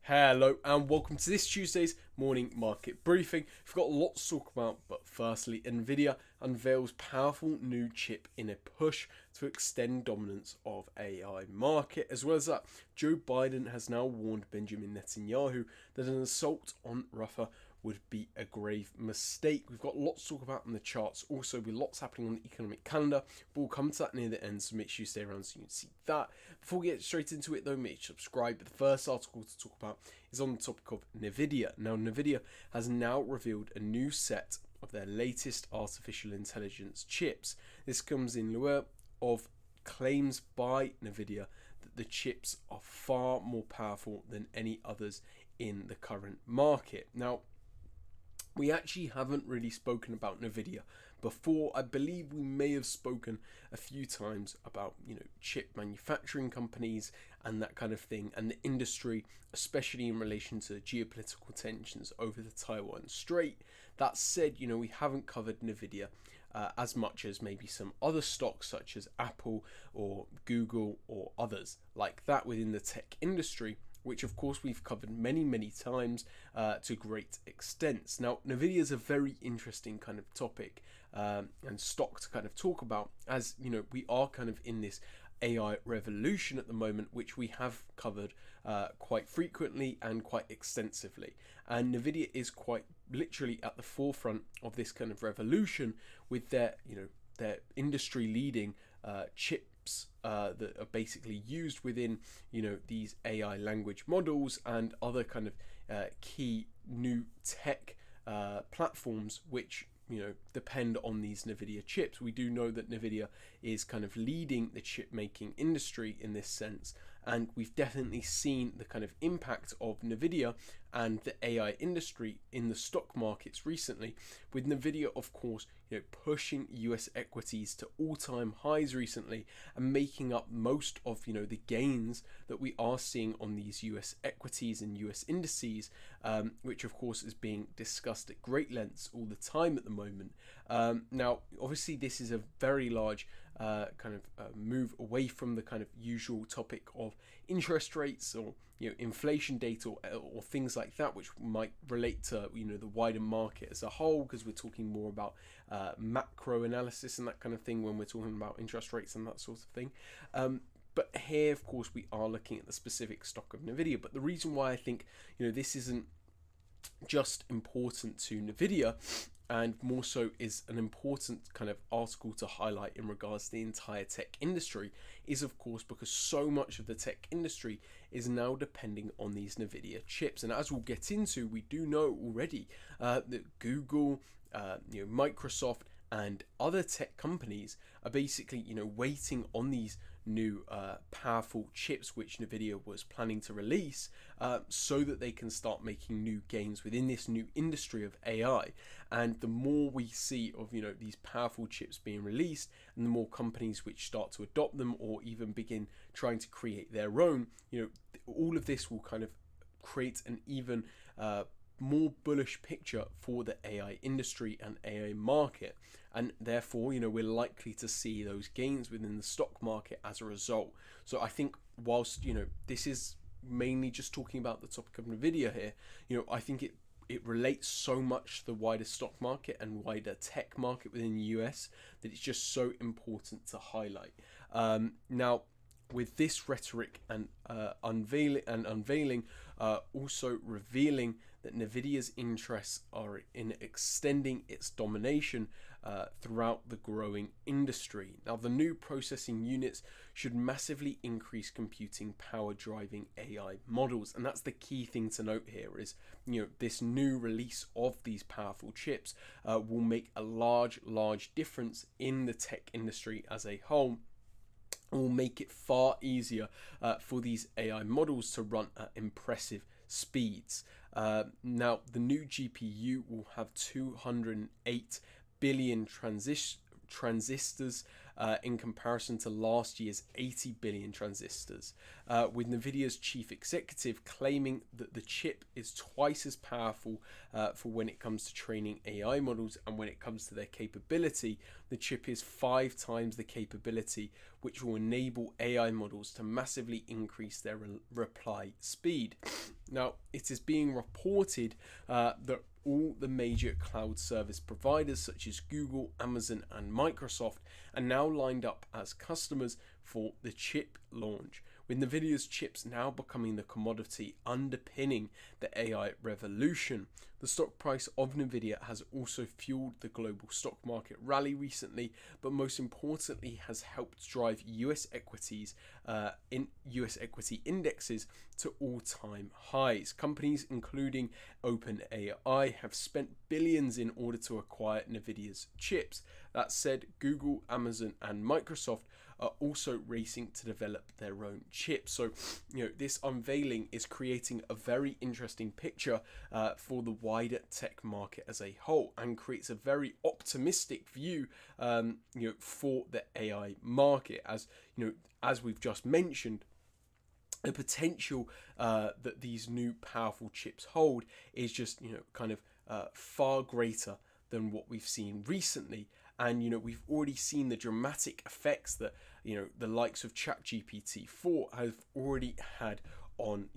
Hello and welcome to this Tuesday's morning market briefing. We've got lots to talk about, but firstly, Nvidia unveils powerful new chip in a push to extend dominance of AI market. As well as that, Joe Biden has now warned Benjamin Netanyahu that an assault on Rafah would be a grave mistake. We've got lots to talk about in the charts, also with lots happening on the economic calendar, but we'll come to that near the end, so make sure you stay around so you can see that. Before we get straight into it though, make sure to subscribe. But the first article to talk about is on the topic of Nvidia. Now, Nvidia has now revealed a new set of their latest artificial intelligence chips. This comes in lieu of claims by Nvidia that the chips are far more powerful than any others in the current market. Now, we actually haven't really spoken about Nvidia before. I believe we may have spoken a few times about, chip manufacturing companies and that kind of thing, and the industry, especially in relation to geopolitical tensions over the Taiwan Strait. That said, we haven't covered Nvidia as much as maybe some other stocks such as Apple or Google or others like that within the tech industry, which of course we've covered many times to great extents. Now, Nvidia is a very interesting kind of topic and stock to kind of talk about, as we are kind of in this AI revolution at the moment, which we have covered quite frequently and quite extensively. And Nvidia is quite literally at the forefront of this kind of revolution with their industry leading chips that are basically used within these AI language models and other kind of key new tech platforms which depend on these Nvidia chips. We do know that Nvidia is kind of leading the chip making industry in this sense, and we've definitely seen the kind of impact of Nvidia and the AI industry in the stock markets recently, with Nvidia of course pushing US equities to all-time highs recently and making up most of the gains that we are seeing on these US equities and US indices, which of course is being discussed at great lengths all the time at the moment. Now, obviously this is a very large move away from the kind of usual topic of interest rates or inflation data or things like that, which might relate to the wider market as a whole, because we're talking more about macro analysis and that kind of thing when we're talking about interest rates and that sort of thing. But here, of course, we are looking at the specific stock of Nvidia. But the reason why I think this isn't just important to Nvidia, and more so is an important kind of article to highlight in regards to the entire tech industry, is of course because so much of the tech industry is now depending on these Nvidia chips. And as we'll get into, we do know already that Google, Microsoft and other tech companies are basically waiting on these new powerful chips which Nvidia was planning to release, so that they can start making new gains within this new industry of AI. And the more we see of these powerful chips being released, and the more companies which start to adopt them or even begin trying to create their own, all of this will kind of create an even more bullish picture for the AI industry and AI market, and therefore we're likely to see those gains within the stock market as a result. So I think whilst this is mainly just talking about the topic of Nvidia here, I think it relates so much to the wider stock market and wider tech market within the US that it's just so important to highlight. Now, with this rhetoric and unveiling, also revealing that Nvidia's interests are in extending its domination throughout the growing industry. Now, the new processing units should massively increase computing power driving AI models, and that's the key thing to note here is this new release of these powerful chips will make a large difference in the tech industry as a whole. Will make it far easier for these AI models to run at impressive speeds. Now, the new GPU will have 208 billion transistors in comparison to last year's 80 billion transistors, with Nvidia's chief executive claiming that the chip is twice as powerful for when it comes to training AI models, and when it comes to their capability, the chip is 5 times the capability, which will enable AI models to massively increase their reply speed. Now, it is being reported that all the major cloud service providers such as Google, Amazon, and Microsoft are now lined up as customers for the chip launch, with Nvidia's chips now becoming the commodity underpinning the AI revolution. The stock price of Nvidia has also fueled the global stock market rally recently, but most importantly has helped drive US equities US equity indexes to all-time highs. Companies including OpenAI have spent billions in order to acquire Nvidia's chips. That said, Google, Amazon, and Microsoft are also racing to develop their own chips. So, this unveiling is creating a very interesting picture for the wider tech market as a whole, and creates a very optimistic view, for the AI market. As we've just mentioned, the potential that these new powerful chips hold is just far greater than what we've seen recently. And we've already seen the dramatic effects that the likes of ChatGPT-4 have already had on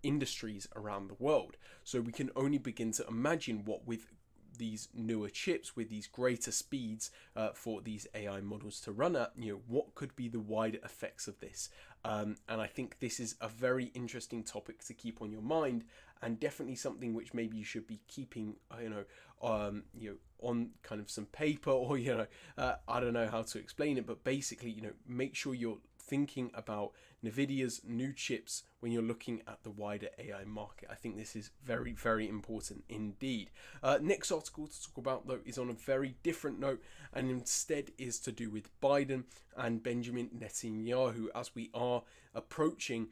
industries around the world. So we can only begin to imagine what, with these newer chips, with these greater speeds for these AI models to run at, what could be the wider effects of this. And I think this is a very interesting topic to keep on your mind, and definitely something which maybe you should be keeping on kind of some paper, or I don't know how to explain it, but basically make sure you're thinking about Nvidia's new chips when you're looking at the wider AI market. I think this is very, very important indeed. Next article to talk about, though, is on a very different note, and instead is to do with Biden and Benjamin Netanyahu, as we are approaching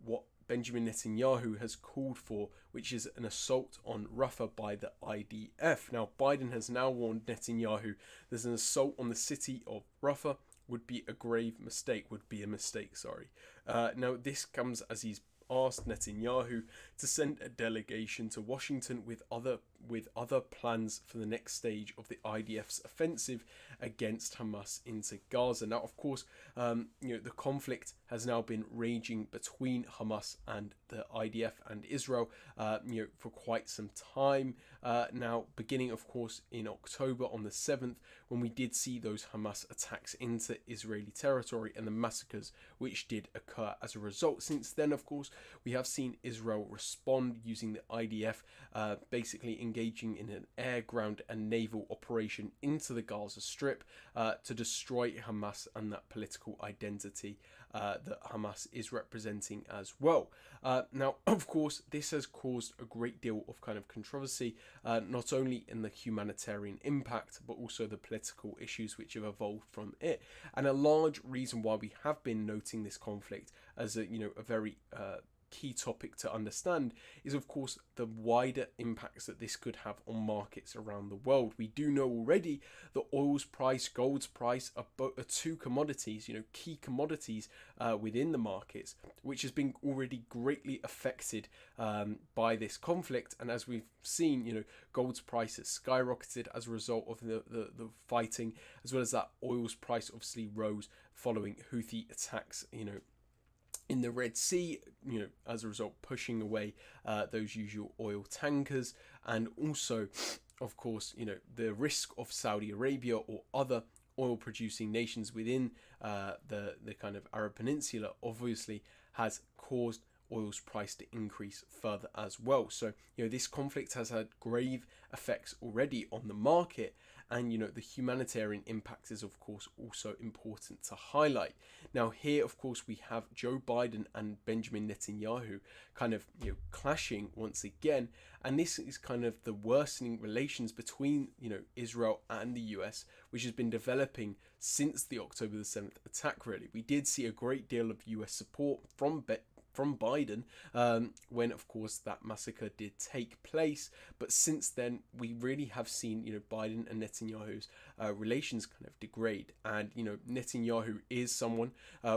what Benjamin Netanyahu has called for, which is an assault on Rafah by the IDF. Now, Biden has now warned Netanyahu there's an assault on the city of Rafah would be a mistake. Now, this comes as he's asked Netanyahu to send a delegation to Washington with other plans for the next stage of the IDF's offensive against Hamas into Gaza. Now, of course, the conflict has now been raging between Hamas and the IDF and Israel, for quite some time now, beginning, of course, in October on the 7th, when we did see those Hamas attacks into Israeli territory and the massacres which did occur as a result. Since then, of course, we have seen Israel respond using the IDF, basically engaging in an air, ground, and naval operation into the Gaza Strip to destroy Hamas and that political identity that Hamas is representing as well. Now, of course, this has caused a great deal of kind of controversy, not only in the humanitarian impact, but also the political issues which have evolved from it. And a large reason why we have been noting this conflict as a very key topic to understand is, of course, the wider impacts that this could have on markets around the world. We do know already that oil's price, gold's price are two commodities, key commodities within the markets, which has been already greatly affected by this conflict. And as we've seen, gold's price has skyrocketed as a result of the fighting, as well as that oil's price obviously rose following Houthi attacks, in the Red Sea, as a result, pushing away those usual oil tankers, and also, of course, the risk of Saudi Arabia or other oil-producing nations within the kind of Arab Peninsula obviously has caused oil's price to increase further as well. So, this conflict has had grave effects already on the market, and the humanitarian impact is, of course, also important to highlight. Now, here, of course, we have Joe Biden and Benjamin Netanyahu kind of clashing once again, and this is kind of the worsening relations between Israel and the US, which has been developing since the October the 7th attack. Really, we did see a great deal of US support from Biden when, of course, that massacre did take place. But since then, we really have seen, Biden and Netanyahu's relations kind of degrade. And, Netanyahu is someone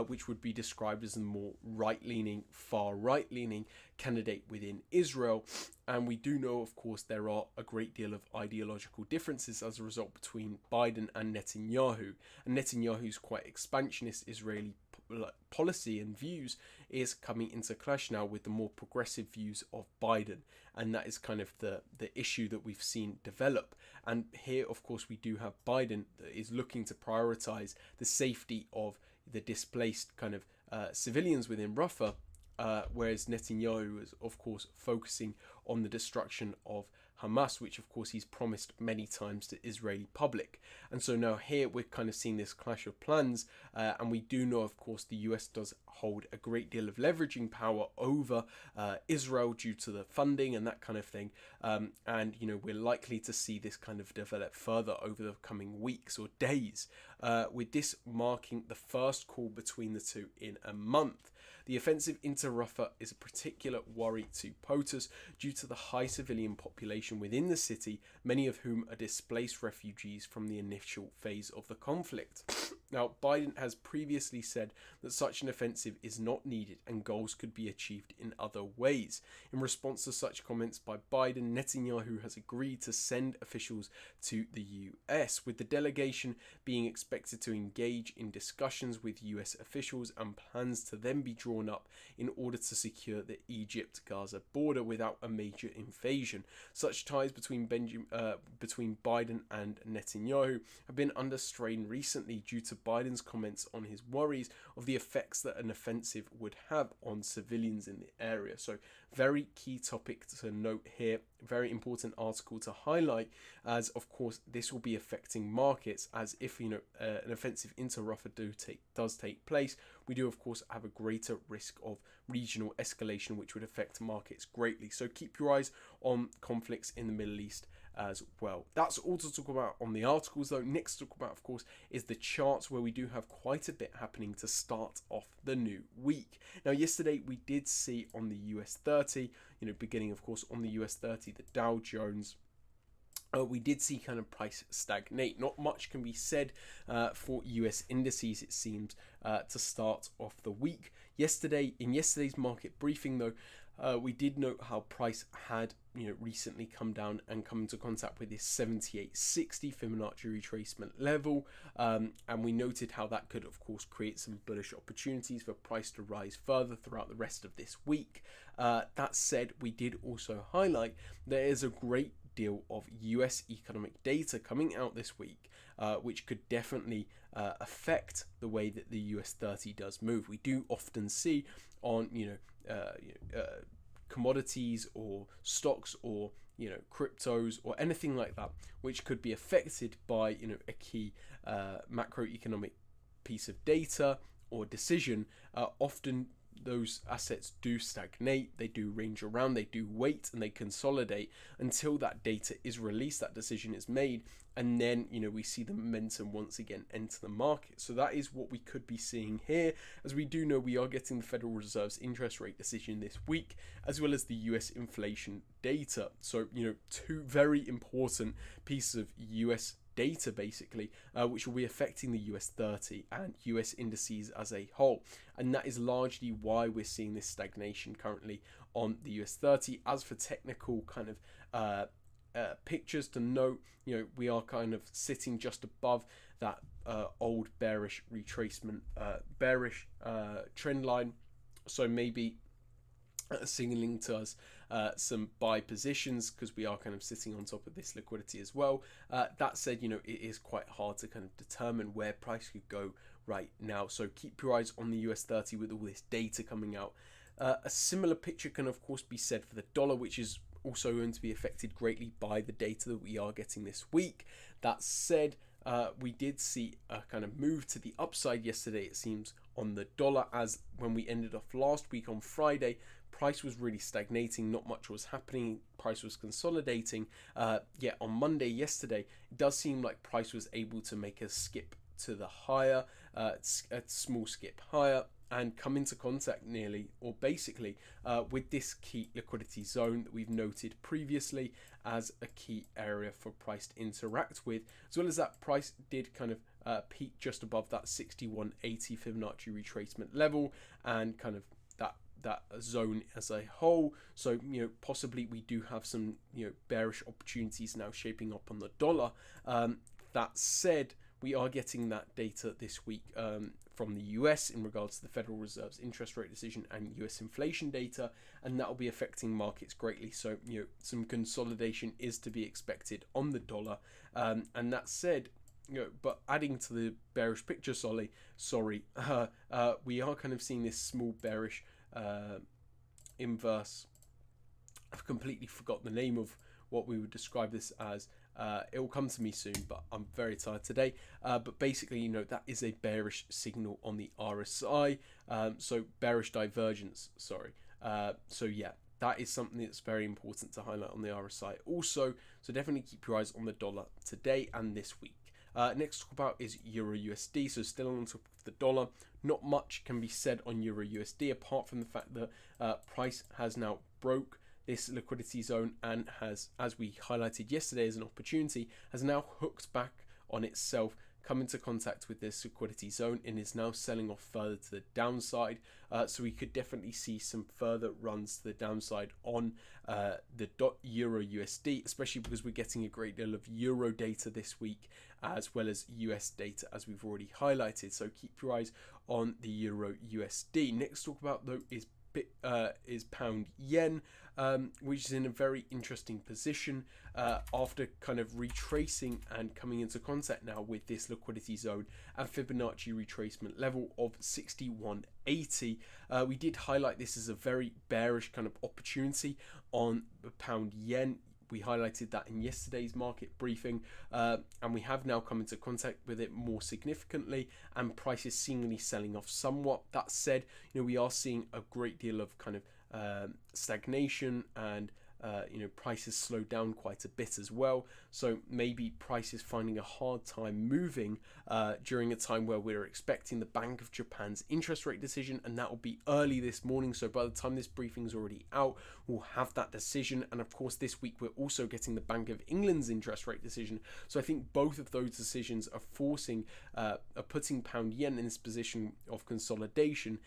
which would be described as a more right-leaning, far right-leaning candidate within Israel. And we do know, of course, there are a great deal of ideological differences as a result between Biden and Netanyahu. And Netanyahu's quite expansionist Israeli policy and views is coming into clash now with the more progressive views of Biden, and that is kind of the issue that we've seen develop. And here, of course, we do have Biden that is looking to prioritize the safety of the displaced kind of civilians within Rafah, whereas Netanyahu is, of course, focusing on the destruction of Hamas, which of course he's promised many times to Israeli public. And so now here we're kind of seeing this clash of plans, and we do know, of course, the US does hold a great deal of leveraging power over Israel due to the funding and that kind of thing. And we're likely to see this kind of develop further over the coming weeks or days, with this marking the first call between the two in a month. The offensive into Rafah is a particular worry to POTUS due to the high civilian population within the city, many of whom are displaced refugees from the initial phase of the conflict. Now, Biden has previously said that such an offensive is not needed and goals could be achieved in other ways. In response to such comments by Biden, Netanyahu has agreed to send officials to the US, with the delegation being expected to engage in discussions with US officials and plans to then be drawn up in order to secure the Egypt-Gaza border without a major invasion. Such ties between Biden and Netanyahu have been under strain recently due to Biden's comments on his worries of the effects that an offensive would have on civilians in the area. So very key topic to note here, very important article to highlight, as of course this will be affecting markets, as if an offensive into Rafah does take place, we do of course have a greater risk of regional escalation, which would affect markets greatly. So keep your eyes on conflicts in the Middle East as well. That's all to talk about on the articles, though. Next to talk about, of course, is the charts, where we do have quite a bit happening to start off the new week. Now, yesterday we did see on the US 30, beginning, of course, on the US 30, the Dow Jones, we did see kind of price stagnate. Not much can be said for US indices, it seems, to start off the week. In yesterday's market briefing, though, we did note how price had recently come down and come into contact with this 78.60 Fibonacci retracement level, and we noted how that could of course create some bullish opportunities for price to rise further throughout the rest of this week. That said, we did also highlight there is a great deal of US economic data coming out this week, which could definitely affect the way that the US 30 does move. We do often see on commodities or stocks or cryptos or anything like that, which could be affected by a key macroeconomic piece of data or decision. Often those assets do stagnate, they do range around, they do wait, and they consolidate until that data is released, that decision is made, and then we see the momentum once again enter the market. So that is what we could be seeing here, as we do know we are getting the Federal Reserve's interest rate decision this week, as well as the US inflation data. So two very important pieces of US data basically, which will be affecting the US 30 and US indices as a whole, and that is largely why we're seeing this stagnation currently on the US 30. As for technical kind of pictures to note, we are kind of sitting just above that old bearish retracement, bearish trend line, so maybe signaling to us some buy positions, because we are kind of sitting on top of this liquidity as well. That said, it is quite hard to kind of determine where price could go right now, so keep your eyes on the US 30 with all this data coming out. A similar picture can of course be said for the dollar, which is also going to be affected greatly by the data that we are getting this week. That said, we did see a kind of move to the upside yesterday, it seems, on the dollar, as when we ended off last week on Friday, price was really stagnating, not much was happening, price was consolidating. Yet on Monday, yesterday, it does seem like price was able to make a skip to the higher, a small skip higher, and come into contact nearly, or basically, with this key liquidity zone that we've noted previously as a key area for price to interact with, as well as that price did kind of peak just above that 61.80 Fibonacci retracement level, and kind of that zone as a whole. So possibly we do have some bearish opportunities now shaping up on the dollar. That said, we are getting that data this week from the US in regards to the Federal Reserve's interest rate decision and US inflation data, and that will be affecting markets greatly. So, some consolidation is to be expected on the dollar. And that said, but adding to the bearish picture, we are kind of seeing this small bearish inverse. I've completely forgot the name of what we would describe this as. It will come to me soon, but I'm very tired today. But basically, that is a bearish signal on the RSI. So bearish divergence, so yeah, that is something that's very important to highlight on the RSI also. So definitely keep your eyes on the dollar today and this week. Next to talk about is Euro USD. So still on top of the dollar, not much can be said on Euro USD apart from the fact that price has now broke this liquidity zone and has, as we highlighted yesterday as an opportunity, has now hooked back on itself, come into contact with this liquidity zone, and is now selling off further to the downside. So we could definitely see some further runs to the downside on the Euro USD, especially because we're getting a great deal of Euro data this week as well as US data, as we've already highlighted. So keep your eyes on the Euro USD. Next to talk about though is pound yen, which is in a very interesting position after kind of retracing and coming into contact now with this liquidity zone and Fibonacci retracement level of 61.80. We did highlight this as a very bearish kind of opportunity on the pound yen. We highlighted that in yesterday's market briefing, and we have now come into contact with it more significantly, and price is seemingly selling off somewhat. That said, we are seeing a great deal of kind of stagnation, and prices slowed down quite a bit as well. So maybe price is finding a hard time moving during a time where we're expecting the Bank of Japan's interest rate decision, and that will be early this morning. So by the time this briefing is already out, we'll have that decision. And of course, this week we're also getting the Bank of England's interest rate decision. So I think both of those decisions are putting pound yen in this position of consolidation,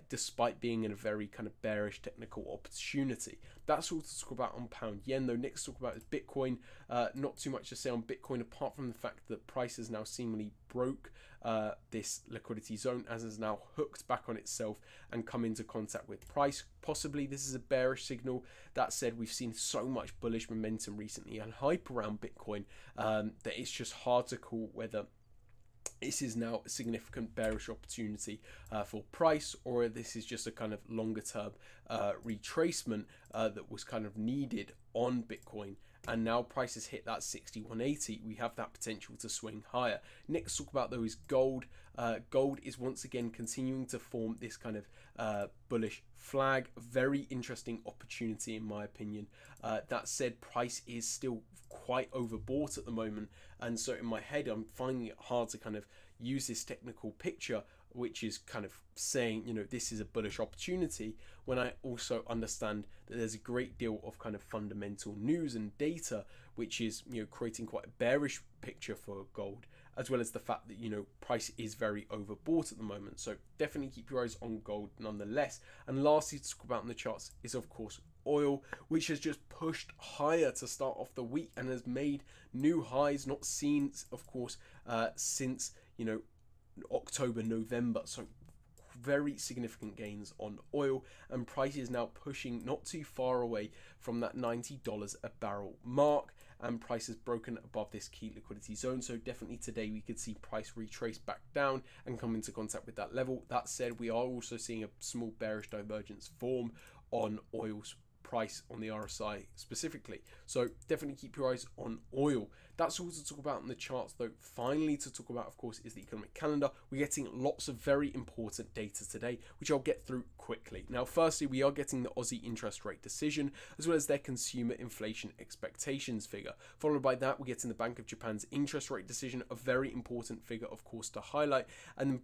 despite being in a very kind of bearish technical opportunity. That's all to talk about on pound yen. Though next to talk about is Bitcoin. Not too much to say on Bitcoin apart from the fact that price has now seemingly broke this liquidity zone, as is now hooked back on itself and come into contact with price. Possibly this is a bearish signal. That said, we've seen so much bullish momentum recently and hype around Bitcoin that it's just hard to call whether this is now a significant bearish opportunity for price, or this is just a kind of longer term retracement that was kind of needed on Bitcoin. And now prices hit that 61.80. We have that potential to swing higher. Next, talk about though is gold. Gold is once again continuing to form this kind of bullish flag. Very interesting opportunity in my opinion. That said, price is still quite overbought at the moment, and so in my head I'm finding it hard to kind of use this technical picture, which is kind of saying, this is a bullish opportunity, when I also understand that there's a great deal of kind of fundamental news and data which is creating quite a bearish picture for gold, as well as the fact that price is very overbought at the moment. So definitely keep your eyes on gold nonetheless. And lastly to talk about in the charts is of course oil, which has just pushed higher to start off the week and has made new highs not seen of course since October, November. So very significant gains on oil, and price is now pushing not too far away from that $90 a barrel mark, and price has broken above this key liquidity zone. So definitely today we could see price retrace back down and come into contact with that level. That said, we are also seeing a small bearish divergence form on oil's price on the RSI specifically. So definitely keep your eyes on oil. That's all to talk about in the charts though. Finally to talk about of course is the economic calendar. We're getting lots of very important data today, which I'll get through quickly. Now firstly, we are getting the Aussie interest rate decision as well as their consumer inflation expectations figure. Followed by that, we're getting the Bank of Japan's interest rate decision, a very important figure of course to highlight, and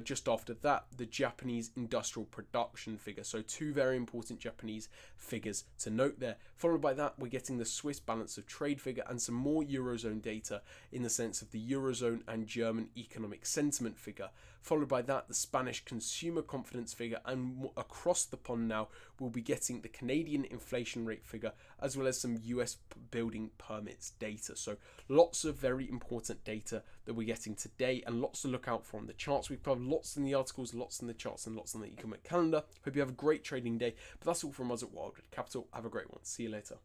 just after that, the Japanese industrial production figure. So two very important Japanese figures to note there. Followed by that, we're getting the Swiss balance of trade figure and some more Eurozone data in the sense of the Eurozone and German economic sentiment figure. followed by that the Spanish consumer confidence figure, and across the pond now we'll be getting the Canadian inflation rate figure as well as some US building permits data. So lots of very important data that we're getting today and lots to look out for on the charts. We've covered lots in the articles, lots in the charts, and lots on the economic calendar. Hope you have a great trading day. But that's all from us at Wildwood Capital. Have a great one. See you later.